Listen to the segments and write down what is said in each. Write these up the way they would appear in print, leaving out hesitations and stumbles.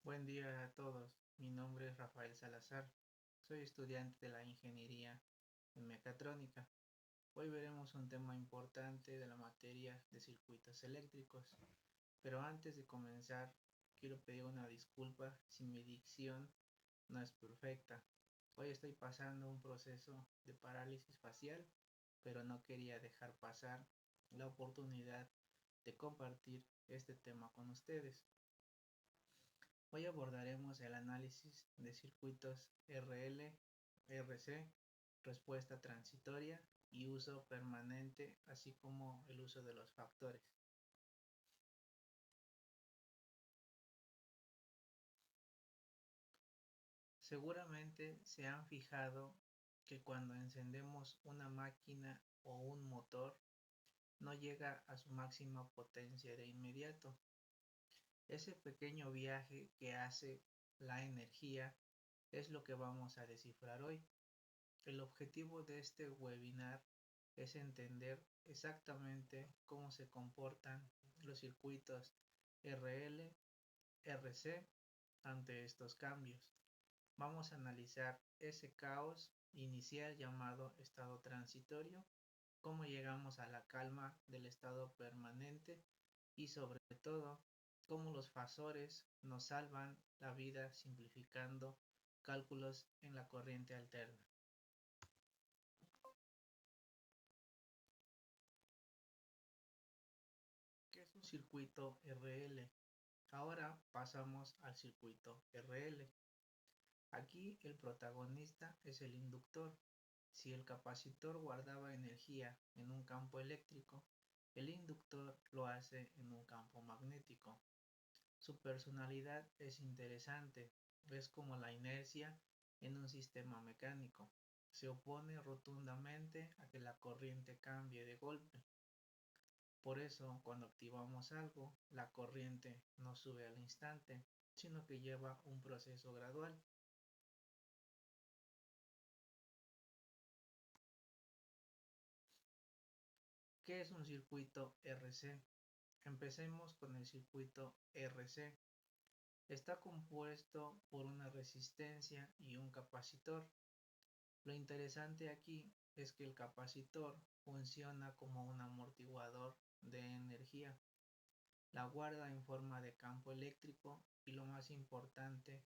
Buen día a todos, mi nombre es Rafael Salazar, soy estudiante de la ingeniería en mecatrónica. Hoy veremos un tema importante de la materia de circuitos eléctricos, pero antes de comenzar quiero pedir una disculpa si mi dicción no es perfecta. Hoy estoy pasando un proceso de parálisis facial, pero no quería dejar pasar la oportunidad de compartir este tema con ustedes. Hoy abordaremos el análisis de circuitos RL, RC, respuesta transitoria y uso permanente, así como el uso de los factores. Seguramente se han fijado que cuando encendemos una máquina o un motor no llega a su máxima potencia de inmediato. Ese pequeño viaje que hace la energía es lo que vamos a descifrar hoy. El objetivo de este webinar es entender exactamente cómo se comportan los circuitos RL, RC ante estos cambios. Vamos a analizar ese caos inicial llamado estado transitorio, cómo llegamos a la calma del estado permanente y sobre todo cómo los fasores nos salvan la vida simplificando cálculos en la corriente alterna. ¿Qué es un circuito RL? Ahora pasamos al circuito RL. Aquí el protagonista es el inductor. Si el capacitor guardaba energía en un campo eléctrico, el inductor lo hace en un campo magnético. Su personalidad es interesante, es como la inercia en un sistema mecánico. Se opone rotundamente a que la corriente cambie de golpe. Por eso, cuando activamos algo, la corriente no sube al instante, sino que lleva un proceso gradual. ¿Qué es un circuito RC? Empecemos con el circuito RC. Está compuesto por una resistencia y un capacitor. Lo interesante aquí es que el capacitor funciona como un amortiguador de energía. La guarda en forma de campo eléctrico y lo más importante,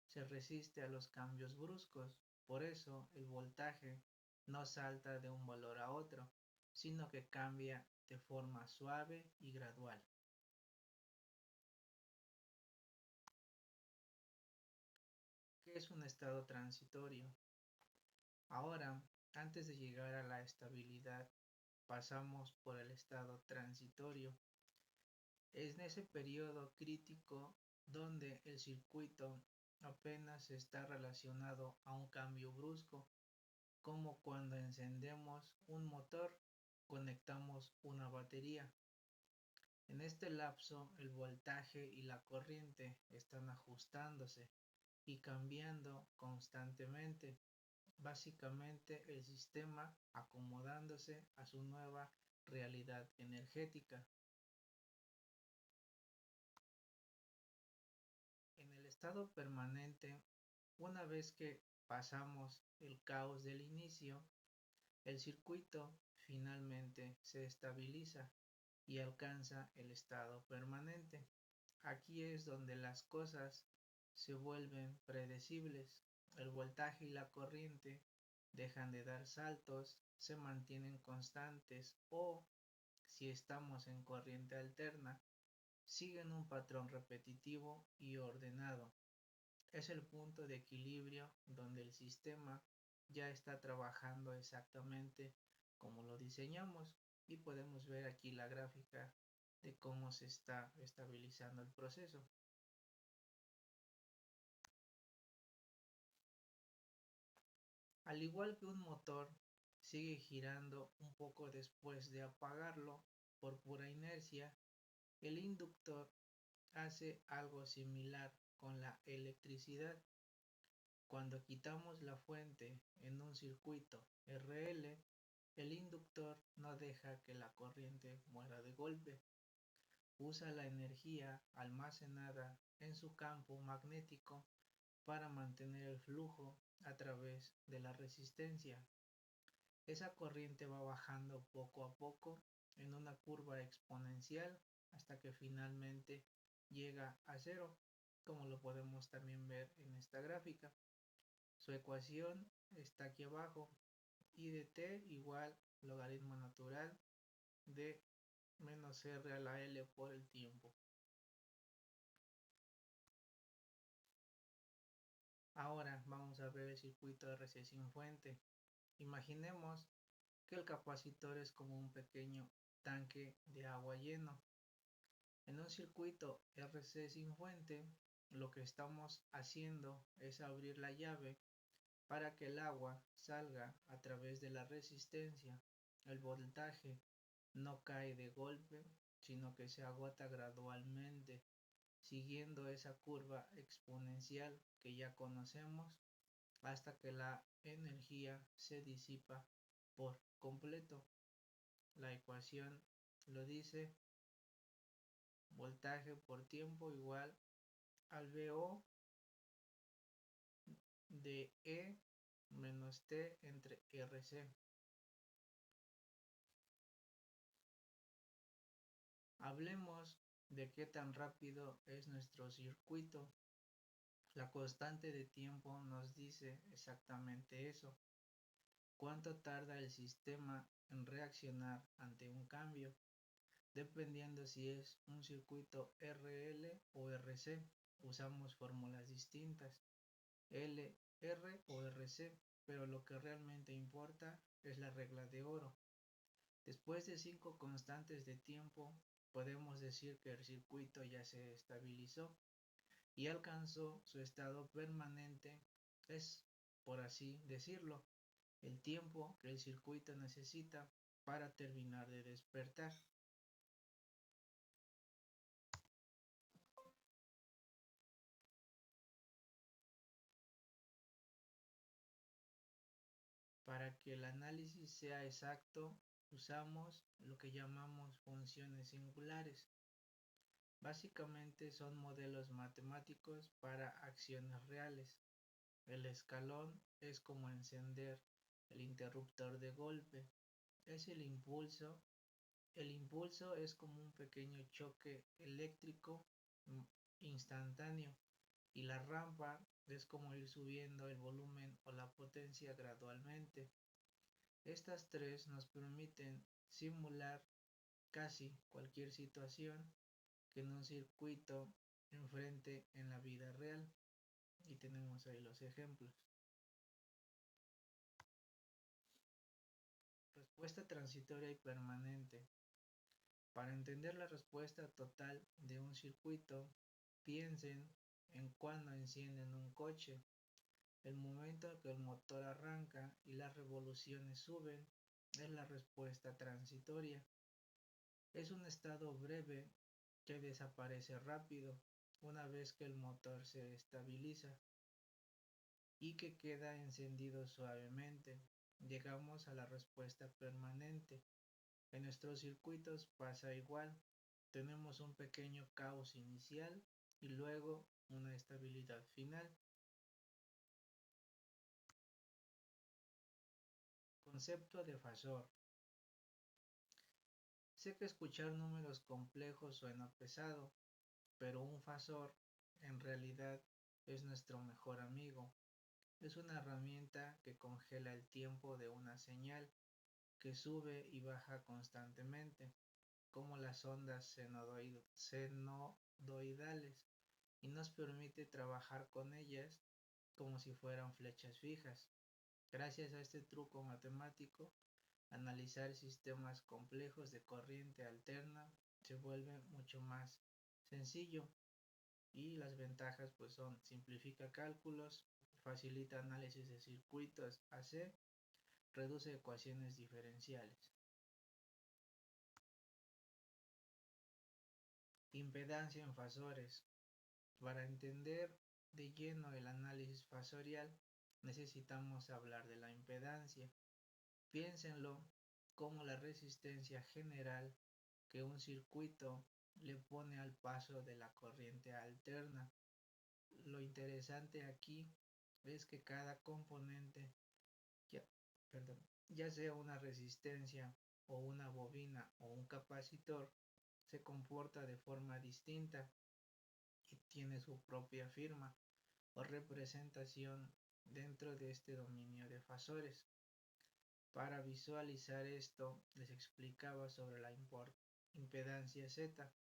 se resiste a los cambios bruscos. Por eso el voltaje no salta de un valor a otro, sino que cambia de forma suave y gradual. ¿Qué es un estado transitorio? Ahora, antes de llegar a la estabilidad, pasamos por el estado transitorio. Es en ese periodo crítico donde el circuito apenas está relacionado a un cambio brusco, como cuando encendemos un motor, conectamos una batería. En este lapso el voltaje y la corriente están ajustándose y cambiando constantemente, básicamente el sistema acomodándose a su nueva realidad energética. En el estado permanente, una vez que pasamos el caos del inicio, el circuito finalmente se estabiliza y alcanza el estado permanente. Aquí es donde las cosas se vuelven predecibles. El voltaje y la corriente dejan de dar saltos, se mantienen constantes o, si estamos en corriente alterna, siguen un patrón repetitivo y ordenado. Es el punto de equilibrio donde el sistema ya está trabajando exactamente como lo diseñamos y podemos ver aquí la gráfica de cómo se está estabilizando el proceso. Al igual que un motor sigue girando un poco después de apagarlo por pura inercia, el inductor hace algo similar con la electricidad. Cuando quitamos la fuente en un circuito RL, el inductor no deja que la corriente muera de golpe. usa la energía almacenada en su campo magnético para mantener el flujo a través de la resistencia. Esa corriente va bajando poco a poco en una curva exponencial hasta que finalmente llega a cero, como lo podemos también ver en esta gráfica. Su ecuación está aquí abajo, I de t igual logaritmo natural de menos r a la L por el tiempo. Ahora vamos a ver el circuito RC sin fuente. Imaginemos que el capacitor es como un pequeño tanque de agua lleno. En un circuito RC sin fuente, lo que estamos haciendo es abrir la llave para que el agua salga a través de la resistencia. El voltaje no cae de golpe, sino que se agota gradualmente, siguiendo esa curva exponencial que ya conocemos hasta que la energía se disipa por completo. La ecuación lo dice: voltaje por tiempo igual al VO de E menos T entre RC. Hablemos de qué tan rápido es nuestro circuito. La constante de tiempo nos dice exactamente eso. ¿Cuánto tarda el sistema en reaccionar ante un cambio? Dependiendo si es un circuito RL o RC, usamos fórmulas distintas, L, R o RC, pero lo que realmente importa es la regla de oro. Después de 5 constantes de tiempo, podemos decir que el circuito ya se estabilizó y alcanzó su estado permanente. Es, por así decirlo, el tiempo que el circuito necesita para terminar de despertar. Para que el análisis sea exacto, usamos lo que llamamos funciones singulares. Básicamente son modelos matemáticos para acciones reales. El escalón es como encender el interruptor de golpe. Es el impulso. El impulso es como un pequeño choque eléctrico instantáneo, y la rampa es como ir subiendo el volumen o la potencia gradualmente. Estas tres nos permiten simular casi cualquier situación que en un circuito enfrente en la vida real. Y tenemos ahí los ejemplos. Respuesta transitoria y permanente. Para entender la respuesta total de un circuito, piensen en cuando encienden un coche. El momento en que el motor arranca y las revoluciones suben es la respuesta transitoria. Es un estado breve que desaparece rápido una vez que el motor se estabiliza y que queda encendido suavemente. Llegamos a la respuesta permanente. En nuestros circuitos pasa igual. Tenemos un pequeño caos inicial y luego una estabilidad final. Concepto de fasor. Sé que escuchar números complejos suena pesado, pero un fasor en realidad es nuestro mejor amigo. Es una herramienta que congela el tiempo de una señal que sube y baja constantemente, como las ondas senoidales, y nos permite trabajar con ellas como si fueran flechas fijas. Gracias a este truco matemático, analizar sistemas complejos de corriente alterna se vuelve mucho más sencillo, y las ventajas pues son: simplifica cálculos, facilita análisis de circuitos AC, reduce ecuaciones diferenciales. Impedancia en fasores. Para entender de lleno el análisis fasorial, necesitamos hablar de la impedancia. Piénsenlo como la resistencia general que un circuito le pone al paso de la corriente alterna. Lo interesante aquí es que cada componente, ya, perdón, ya sea una resistencia o una bobina o un capacitor, se comporta de forma distinta y tiene su propia firma o representación dentro de este dominio de fasores. Para visualizar esto, les explicaba sobre la impedancia Z.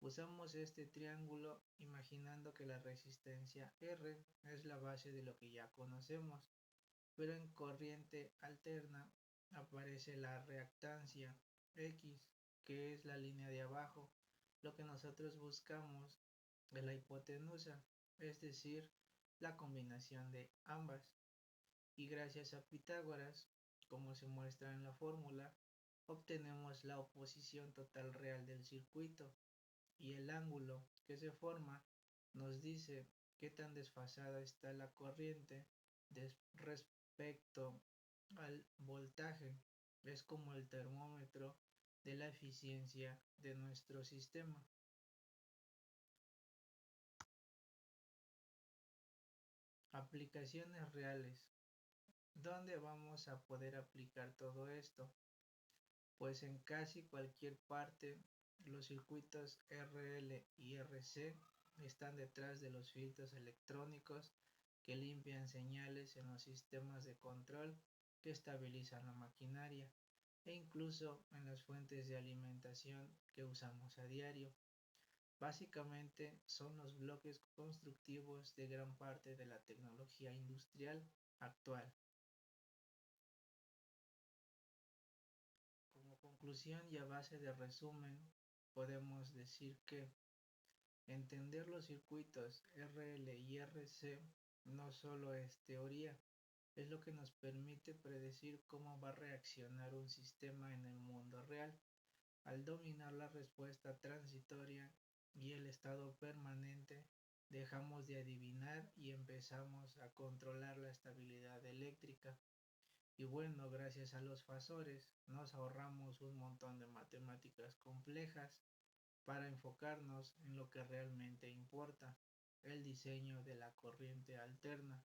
Usamos este triángulo imaginando que la resistencia R es la base de lo que ya conocemos, pero en corriente alterna aparece la reactancia X, que es la línea de abajo. Lo que nosotros buscamos es la hipotenusa, es decir, la combinación de ambas. Y gracias a Pitágoras, como se muestra en la fórmula, obtenemos la oposición total real del circuito y el ángulo que se forma nos dice qué tan desfasada está la corriente respecto al voltaje. Es como el termómetro de la eficiencia de nuestro sistema. Aplicaciones reales. ¿Dónde vamos a poder aplicar todo esto? Pues en casi cualquier parte los circuitos RL y RC están detrás de los filtros electrónicos que limpian señales en los sistemas de control que estabilizan la maquinaria e incluso en las fuentes de alimentación que usamos a diario. Básicamente son los bloques constructivos de gran parte de la tecnología industrial actual. Como conclusión y a base de resumen, podemos decir que entender los circuitos RL y RC no solo es teoría, es lo que nos permite predecir cómo va a reaccionar un sistema en el mundo real. Al dominar la respuesta transitoria y el estado permanente, dejamos de adivinar y empezamos a controlar la estabilidad eléctrica. Y bueno, gracias a los fasores nos ahorramos un montón de matemáticas complejas para enfocarnos en lo que realmente importa, el diseño de la corriente alterna.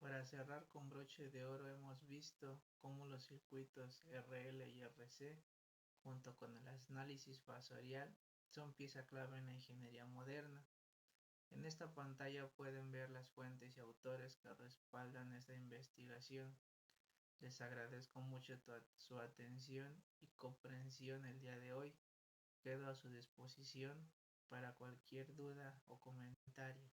Para cerrar con broche de oro hemos visto cómo los circuitos RL y RC, junto con el análisis fasorial, son pieza clave en la ingeniería moderna. En esta pantalla pueden ver las fuentes y autores que respaldan esta investigación. Les agradezco mucho su atención y comprensión el día de hoy. Quedo a su disposición para cualquier duda o comentario.